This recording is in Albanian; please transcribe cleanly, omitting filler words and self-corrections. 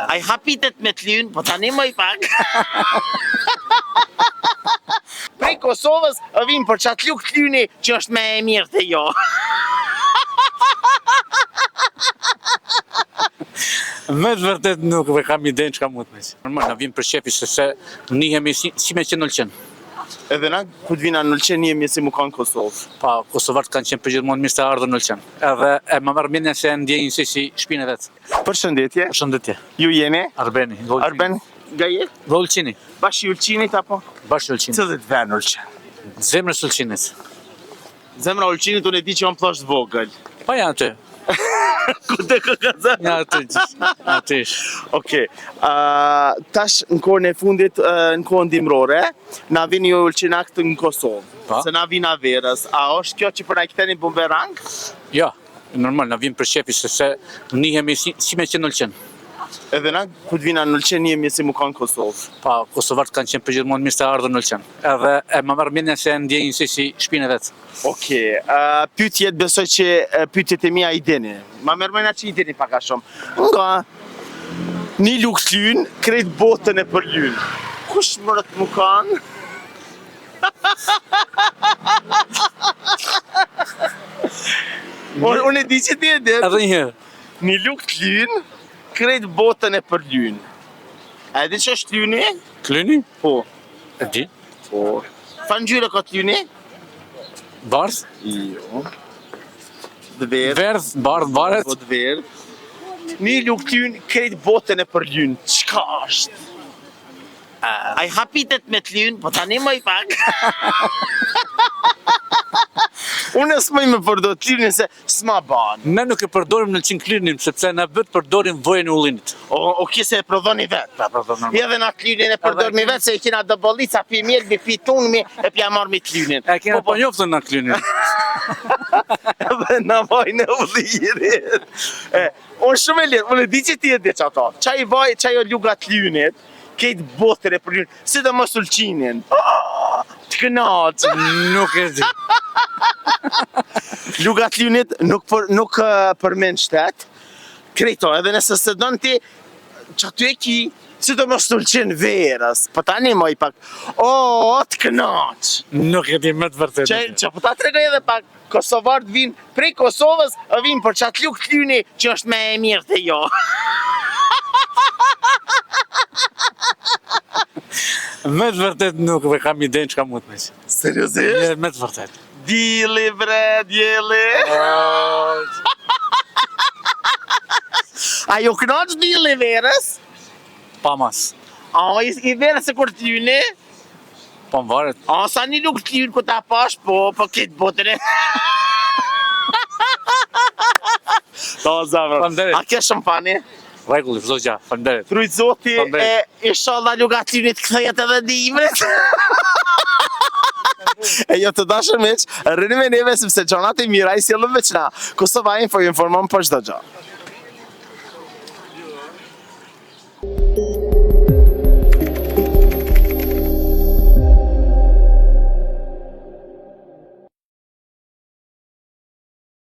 Ai hapitet me t'lyn, po tani më i pak. Prej Kosovës vim për çat luk t'lyni që është më e mirë te jo. Me të vërtet nuk e kam idenë çka mund të bëj. Normal, na vim për shefi se nihemi si me qenë Olqen. Edhe na ku të vina në Olqen jemi si mu kanë Kosovë. Pa, kosovarët kanë qenë përgjithmonë mirë të ardhur në Olqen. Edhe e më marr mendjen se ndjejnë si shtëpinë e vet. Përshëndetje. Përshëndetje. Ju jeni? Arbeni. Arben nga je? Nga Olqini. Bashkë i Olqinit apo? Bashkë Olqinit. Cilët ven Olqen? Zemrës Olqinit. Zemra Olqinit unë e di që janë pllosht vogël. Pa janë aty. Ku te ka zemra? Ja aty. Okej. Tash në kohën e fundit, në kohën dimrore, na vini ju Olqinak në Kosovë. Pa. Se na vina verës. A është kjo që për na i ktheni bumerang? Ja, normal, na vim për shefi se nihemi si me qenë Olqen. Edhe na ku të vina në Olqen jemi si mu kanë Kosovë. Pa, kosovarët kanë qenë përgjithmonë mirë të ardhur në Olqen. Edhe e më marr mendjen se ndjejnë si shtëpinë e vet. Okej, pyetjet besoj që pyetjet e mia i dini. Ma mërmena që i dini pak a shumë. Nga një luk t'lyn, krejt botën e përlyn. Kush mërët mu kanë? Unë e di që ti e dit. Edhe një herë. Një luk t'lyn, krejt botën e përlyn. A e di që është t'lyni? Klyni? Po. E di. Po. Fa ngjyre ka t'lyni? Bardh? Jo. Dëverë. Verdh, bardh, varet. Po dëverë. Një luk t'lyn, krejt botën e përlyn. Çka është? Ai hapitet me t'lyn, po tani më i pak. Unë s'moj me përdor t'lynin se s'ma ban. Ne nuk e përdorim në Klynin, sepse na vetë përdorim vojën e ullinit. Okej se e prodhoni vetë. Pa, normal. Ja dhe na t'lynin e përdormi vetë se e kena do bollica, pi mjelbi, pi tunmi, e pja marmi t'lynin. E kena po njoftën në Klynin. Edhe na vajnë e ullirit. Unë shumë e lirë, unë e di që ti e di që ato. Qaj o luga t'lynit, kejt botër e përlyn, si dhe mos Olqinin. Të kënaqë. Nuk e di. Luga t'lynit nuk përmend shtet, krejto, edhe nëse se donë ti, që aty e ki, si do mos Olqin verës, po tani më i pak, të kënaqë. Nuk e di me të vërtet. Që po ta tregoj edhe pak, kosovarët vinë, prej Kosovës, vinë për çat luk t'lyni që është më e mirë te jo. Me të vërtet nuk e kam idenë çka mund të bëj. Seriozisht? Me të vërtet. Dili bre, djeli. A ju kënaq dili verës? Pa mas. I verës e kur t'lyni? Po më varet. Sa një luk t'lyn ku ta pash, po këtë botën e. Ta zemra. Faleminderit. A ke shampani? Rregulli, çdo gjë. Faleminderit. Trujt zoti, Faleminderit. inshallah luga t'lynit kthehet edhe dimrit. E jo të dashur miq, rrini me neve sepse gjonat e mira i sjellën veç na. Kosova Info ju informon për çdo gjë.